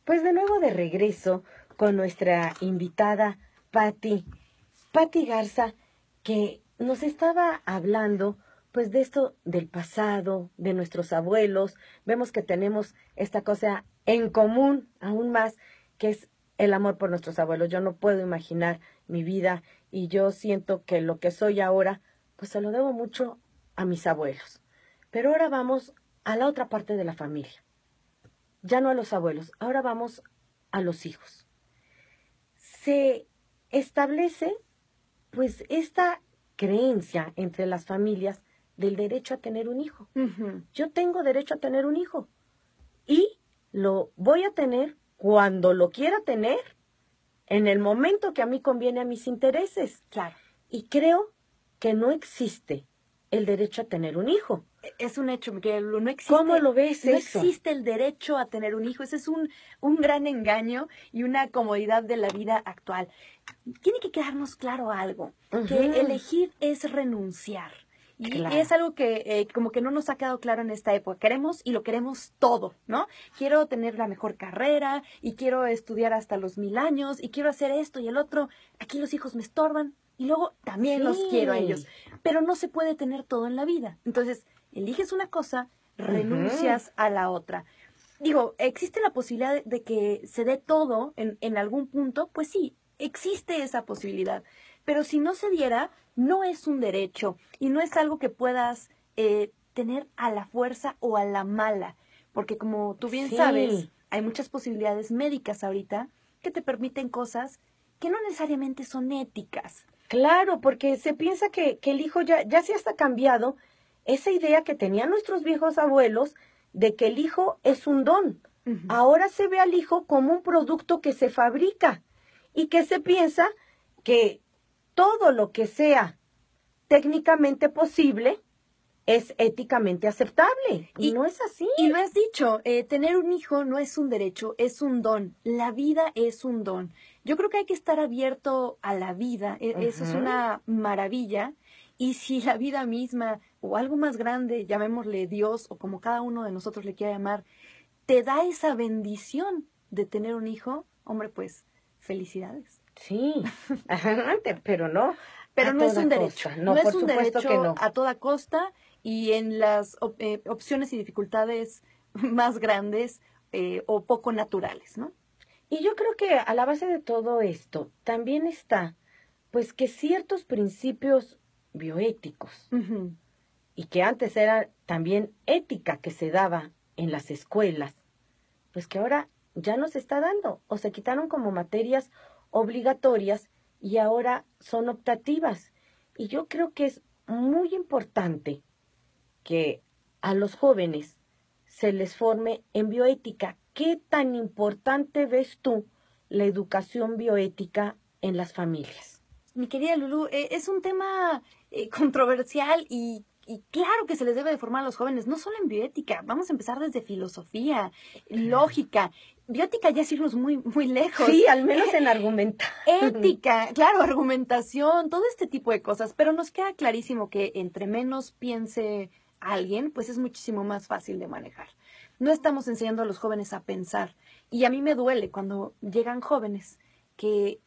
Pues de nuevo de regreso con nuestra invitada Patti Garza, que nos estaba hablando pues de esto del pasado, de nuestros abuelos. Vemos que tenemos esta cosa en común aún más, que es el amor por nuestros abuelos. Yo no puedo imaginar mi vida y yo siento que lo que soy ahora, pues se lo debo mucho a mis abuelos. Pero ahora vamos a la otra parte de la familia. Ya no a los abuelos, ahora vamos a los hijos. Se establece pues esta creencia entre las familias del derecho a tener un hijo. Yo tengo derecho a tener un hijo y lo voy a tener cuando lo quiera tener, en el momento que a mí conviene a mis intereses. Claro. Y creo que no existe el derecho a tener un hijo. Es un hecho, que no existe. ¿Cómo lo ves no eso? existe el derecho a tener un hijo. Ese es un gran engaño y una comodidad de la vida actual. Tiene que quedarnos claro algo, que elegir es renunciar. Y Claro. es algo que como que no nos ha quedado claro en esta época. Queremos y lo queremos todo, ¿no? Quiero tener la mejor carrera y quiero estudiar hasta los 1000 años y quiero hacer esto y el otro. Aquí los hijos me estorban y luego también los quiero a ellos. Pero no se puede tener todo en la vida. Entonces, eliges una cosa, renuncias a la otra. Digo, ¿existe la posibilidad de que se dé todo en algún punto? Pues sí, existe esa posibilidad. Pero si no se diera, no es un derecho y no es algo que puedas tener a la fuerza o a la mala. Porque como tú bien sabes, hay muchas posibilidades médicas ahorita que te permiten cosas que no necesariamente son éticas. Claro, porque se piensa que el hijo ya se hasta cambiado esa idea que tenían nuestros viejos abuelos de que el hijo es un don. Ahora se ve al hijo como un producto que se fabrica y que se piensa que todo lo que sea técnicamente posible es éticamente aceptable. Y no es así. Y lo has dicho, tener un hijo no es un derecho, es un don. La vida es un don. Yo creo que hay que estar abierto a la vida. Eso es una maravilla. Y si la vida misma o algo más grande, llamémosle Dios o como cada uno de nosotros le quiera llamar, te da esa bendición de tener un hijo, hombre, pues felicidades. Sí, pero no. Pero no es un derecho. No, es un supuesto derecho que no. a toda costa y en las opciones y dificultades más grandes o poco naturales, ¿no? Y yo creo que a la base de todo esto también está, pues, que ciertos principios bioéticos y que antes era también ética que se daba en las escuelas, pues que ahora ya no se está dando o se quitaron como materias obligatorias y ahora son optativas. Y yo creo que es muy importante que a los jóvenes se les forme en bioética. ¿Qué tan importante ves tú la educación bioética en las familias? Mi querida Lulú, es un tema controversial y claro que se les debe de formar a los jóvenes, no solo en bioética, vamos a empezar desde filosofía, lógica. Bioética ya es irnos muy, muy lejos. Sí, al menos en argumentar. Ética, claro, argumentación, todo este tipo de cosas, pero nos queda clarísimo que entre menos piense alguien, pues es muchísimo más fácil de manejar. No estamos enseñando a los jóvenes a pensar y a mí me duele cuando llegan jóvenes que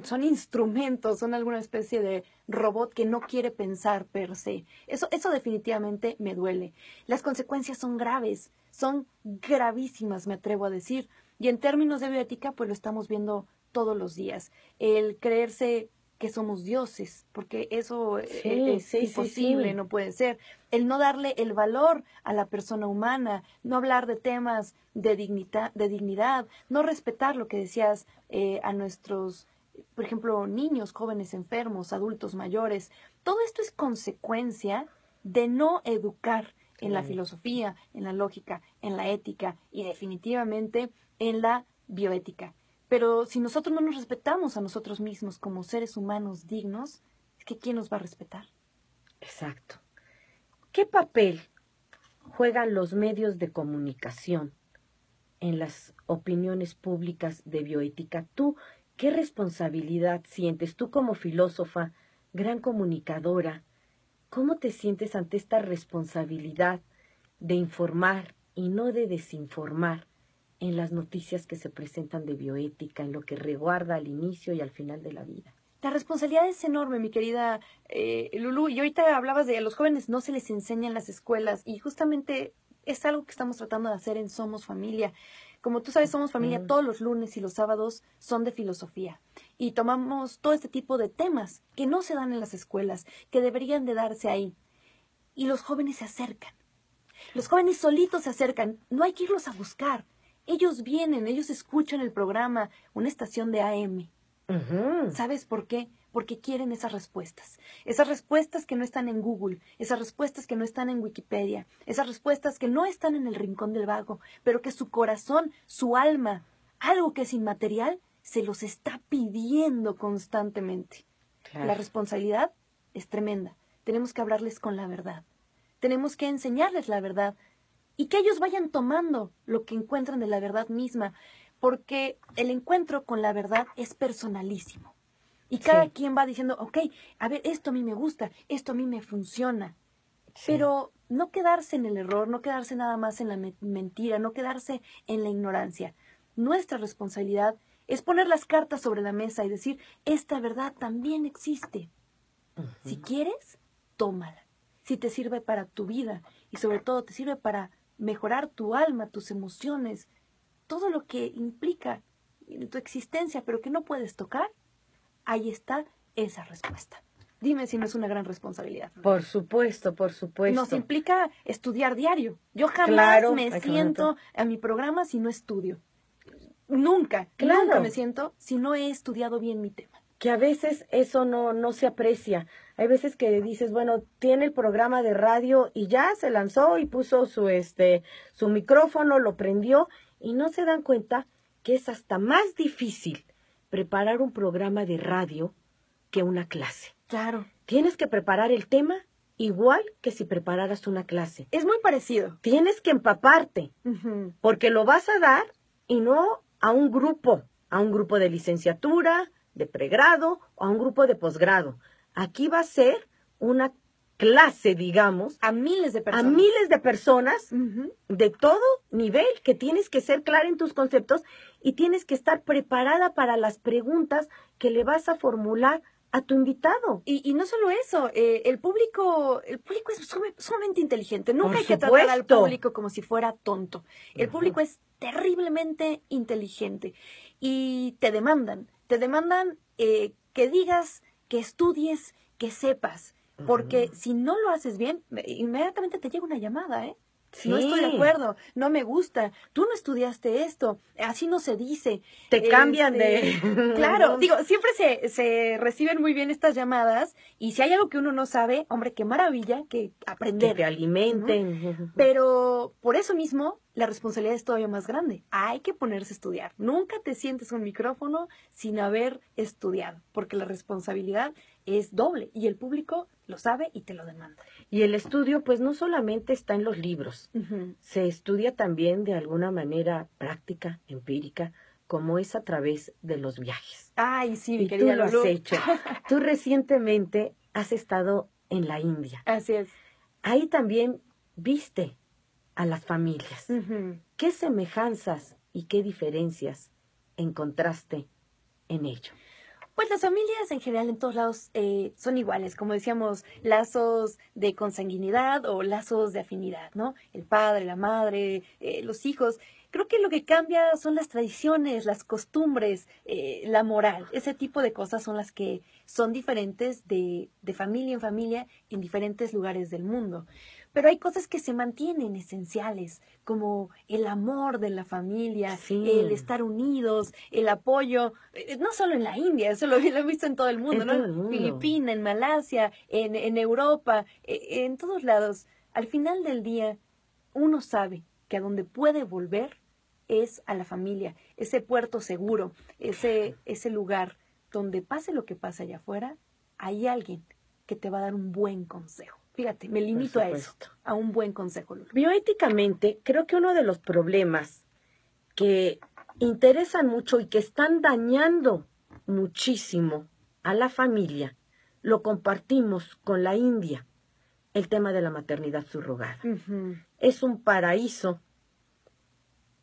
son instrumentos, son alguna especie de robot que no quiere pensar per se. Eso definitivamente me duele. Las consecuencias son graves, son gravísimas, me atrevo a decir. Y en términos de bioética, pues lo estamos viendo todos los días. El creerse que somos dioses, porque eso es imposible, no puede ser. El no darle el valor a la persona humana, no hablar de temas de dignidad, no respetar lo que decías a nuestros, por ejemplo, niños, jóvenes enfermos, adultos mayores. Todo esto es consecuencia de no educar en la filosofía, en la lógica, en la ética y definitivamente en la bioética. Pero si nosotros no nos respetamos a nosotros mismos como seres humanos dignos, es que ¿quién nos va a respetar? Exacto. ¿Qué papel juegan los medios de comunicación en las opiniones públicas de bioética? ¿Tú qué responsabilidad sientes? Tú como filósofa, gran comunicadora, ¿cómo te sientes ante esta responsabilidad de informar y no de desinformar en las noticias que se presentan de bioética, en lo que reguarda al inicio y al final de la vida. La responsabilidad es enorme, mi querida Lulú. Y ahorita hablabas de a los jóvenes no se les enseña en las escuelas y justamente es algo que estamos tratando de hacer en Somos Familia. Como tú sabes, Somos Familia todos los lunes y los sábados son de filosofía y tomamos todo este tipo de temas que no se dan en las escuelas, que deberían de darse ahí. Y los jóvenes se acercan. Los jóvenes solitos se acercan. No hay que irlos a buscar. Ellos vienen, ellos escuchan el programa, una estación de AM. ¿Sabes por qué? Porque quieren esas respuestas que no están en Google, esas respuestas que no están en Wikipedia, esas respuestas que no están en el rincón del vago, pero que su corazón, su alma, algo que es inmaterial, se los está pidiendo constantemente. Claro. La responsabilidad es tremenda. Tenemos que hablarles con la verdad. Tenemos que enseñarles la verdad y que ellos vayan tomando lo que encuentran de la verdad misma, porque el encuentro con la verdad es personalísimo. Y cada quien va diciendo, ok, a ver, esto a mí me gusta, esto a mí me funciona. Sí. Pero no quedarse en el error, no quedarse nada más en la mentira, no quedarse en la ignorancia. Nuestra responsabilidad es poner las cartas sobre la mesa y decir, esta verdad también existe. Si quieres, tómala. Si te sirve para tu vida y sobre todo te sirve para mejorar tu alma, tus emociones, todo lo que implica en tu existencia, pero que no puedes tocar, ahí está esa respuesta. Dime si no es una gran responsabilidad. Por supuesto, por supuesto. Nos implica estudiar diario. Yo jamás me siento a mi programa si no estudio. Nunca me siento si no he estudiado bien mi tema. Que a veces eso no se aprecia. Hay veces que dices, bueno, tiene el programa de radio y ya se lanzó y puso su micrófono, lo prendió y no se dan cuenta que es hasta más difícil preparar un programa de radio que una clase. Claro. Tienes que preparar el tema igual que si prepararas una clase. Es muy parecido. Tienes que empaparte, porque lo vas a dar y no a un grupo de licenciatura, de pregrado o a un grupo de posgrado. Aquí va a ser una clase, digamos, a miles de personas, de todo nivel, que tienes que ser clara en tus conceptos y tienes que estar preparada para las preguntas que le vas a formular a tu invitado. Y no solo eso, el público es sumamente inteligente. Nunca hay que tratar al público como si fuera tonto. El público es terriblemente inteligente y te demandan que digas, que estudies, que sepas. Porque si no lo haces bien, inmediatamente te llega una llamada, ¿eh? Sí. No estoy de acuerdo, no me gusta, tú no estudiaste esto, así no se dice. Te cambian de... Claro, digo, siempre se reciben muy bien estas llamadas y si hay algo que uno no sabe, hombre, qué maravilla que aprender. Que te alimenten. Pero por eso mismo, la responsabilidad es todavía más grande. Hay que ponerse a estudiar. Nunca te sientes con un micrófono sin haber estudiado, porque la responsabilidad es doble y el público lo sabe y te lo demanda. Y el estudio, pues, no solamente está en los libros. Se estudia también de alguna manera práctica, empírica, como es a través de los viajes. Ay, sí, mi y querida tú lo Lulú. has hecho. Tú recientemente has estado en la India. Así es. Ahí también viste a las familias. ¿Qué semejanzas y qué diferencias encontraste en ello? Pues las familias en general en todos lados son iguales, como decíamos, lazos de consanguinidad o lazos de afinidad, ¿no? El padre, la madre, los hijos. Creo que lo que cambia son las tradiciones, las costumbres, la moral. Ese tipo de cosas son las que son diferentes de familia en familia en diferentes lugares del mundo. Pero hay cosas que se mantienen esenciales, como el amor de la familia, el estar unidos, el apoyo, no solo en la India, eso lo he visto en todo el mundo, ¿no? En Filipinas, en Malasia, en Europa, en todos lados. Al final del día, uno sabe que a donde puede volver es a la familia, ese puerto seguro, ese lugar donde pase lo que pase allá afuera, hay alguien que te va a dar un buen consejo. Fíjate, me limito a eso, a un buen consejo, Lulú. Bioéticamente, creo que uno de los problemas que interesan mucho y que están dañando muchísimo a la familia, lo compartimos con la India, el tema de la maternidad subrogada. Es un paraíso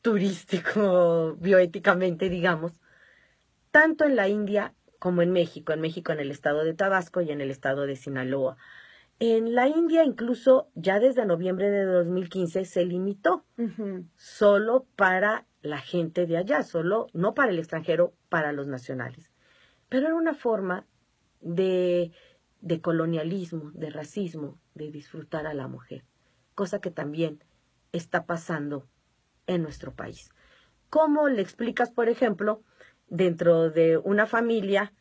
turístico bioéticamente, digamos, tanto en la India como en México en el estado de Tabasco y en el estado de Sinaloa. En la India incluso ya desde noviembre de 2015 se limitó solo para la gente de allá, solo no para el extranjero, para los nacionales. Pero era una forma de colonialismo, de racismo, de disfrutar a la mujer, cosa que también está pasando en nuestro país. ¿Cómo le explicas, por ejemplo, dentro de una familia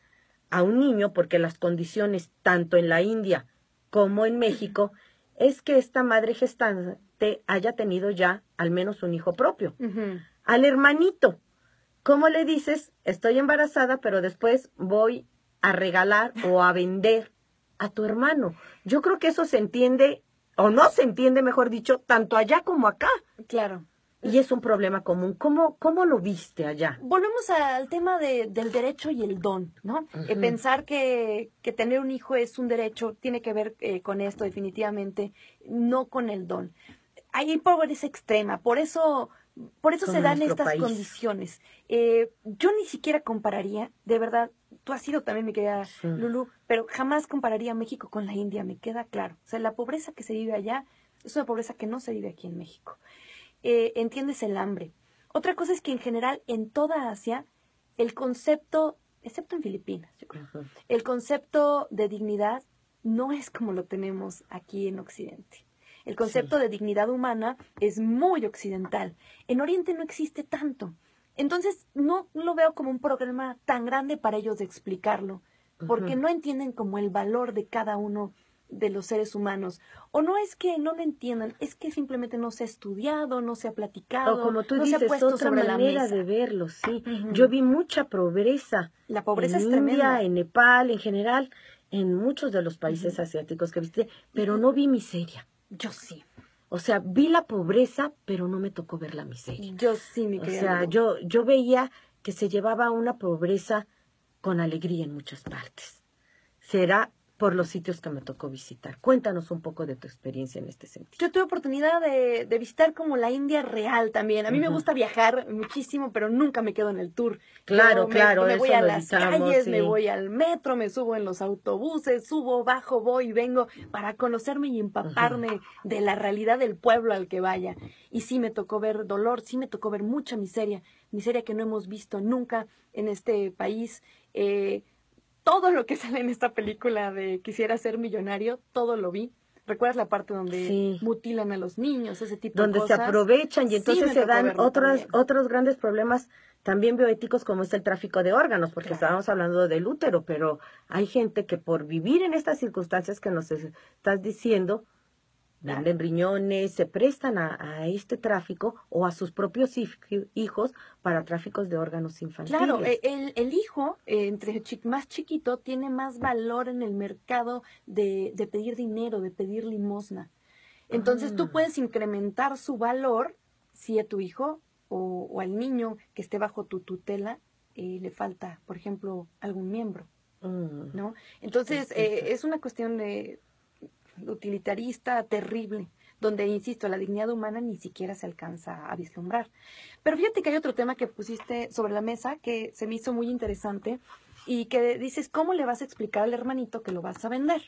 a un niño, porque las condiciones tanto en la India como en México es que esta madre gestante haya tenido ya al menos un hijo propio? Al hermanito, ¿cómo le dices, estoy embarazada, pero después voy a regalar o a vender a tu hermano? Yo creo que eso se entiende, o no se entiende, mejor dicho, tanto allá como acá. Claro. Y es un problema común. ¿Cómo lo viste allá? Volvemos al tema del derecho y el don, ¿no? Pensar que tener un hijo es un derecho tiene que ver con esto definitivamente, no con el don. Hay pobreza extrema, por eso se dan estas condiciones. Yo ni siquiera compararía, de verdad, tú has sido también, mi querida Lulu, pero jamás compararía México con la India, me queda claro. O sea, la pobreza que se vive allá es una pobreza que no se vive aquí en México. Entiendes el hambre. Otra cosa es que en general en toda Asia el concepto, excepto en Filipinas, yo creo, el concepto de dignidad no es como lo tenemos aquí en Occidente. El concepto de dignidad humana es muy occidental. En Oriente no existe tanto. Entonces no lo veo como un problema tan grande para ellos de explicarlo, porque no entienden como el valor de cada uno de los seres humanos. O no es que no lo entiendan, es que simplemente no se ha estudiado, no se ha platicado, o como tú no dices, se ha puesto otra sobre manera la mesa de verlo, sí. Yo vi mucha pobreza. La pobreza en es India, tremenda. en Nepal, en general, en muchos de los países asiáticos que visité, pero no vi miseria. Yo sí. O sea, vi la pobreza, pero no me tocó ver la miseria. Yo sí, mi querida. O sea, yo veía que se llevaba una pobreza con alegría en muchas partes. Será por los sitios que me tocó visitar. Cuéntanos un poco de tu experiencia en este sentido. Yo tuve oportunidad de visitar como la India real también. A mí me gusta viajar muchísimo, pero nunca me quedo en el tour. Claro, Me voy a las calles, sí. me voy al metro, me subo en los autobuses, subo, bajo, voy y vengo para conocerme y empaparme de la realidad del pueblo al que vaya. Y sí me tocó ver dolor, sí me tocó ver mucha miseria que no hemos visto nunca en este país. Todo lo que sale en esta película de Quisiera ser millonario, todo lo vi. ¿Recuerdas la parte donde mutilan a los niños, ese tipo de cosas? Donde se aprovechan y entonces se dan otros grandes problemas también bioéticos, como es el tráfico de órganos, porque estábamos hablando del útero, pero hay gente que por vivir en estas circunstancias que nos estás diciendo, venden riñones, se prestan a este tráfico o a sus propios hijos para tráficos de órganos infantiles. Claro, el hijo, entre más chiquito, tiene más valor en el mercado de pedir dinero, de pedir limosna. Entonces tú puedes incrementar su valor si a tu hijo o al niño que esté bajo tu tutela le falta, por ejemplo, algún miembro, ¿no? Entonces es una cuestión de utilitarista terrible, donde, insisto, la dignidad humana ni siquiera se alcanza a vislumbrar. Pero fíjate que hay otro tema que pusiste sobre la mesa que se me hizo muy interesante y que dices, ¿cómo le vas a explicar al hermanito que lo vas a vender?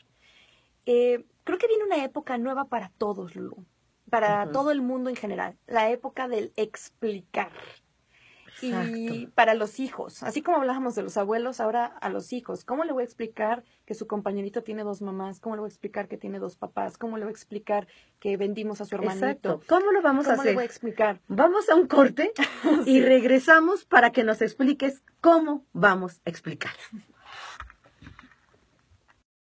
Creo que viene una época nueva para todos, Lulu, para todo el mundo en general, la época del explicar. Y para los hijos, así como hablábamos de los abuelos, ahora a los hijos, ¿cómo le voy a explicar que su compañerito tiene 2 mamás? ¿Cómo le voy a explicar que tiene 2 papás? ¿Cómo le voy a explicar que vendimos a su hermanito? Exacto. ¿Cómo lo vamos a hacer? ¿Cómo le voy a explicar? Vamos a un corte y regresamos para que nos expliques cómo vamos a explicar.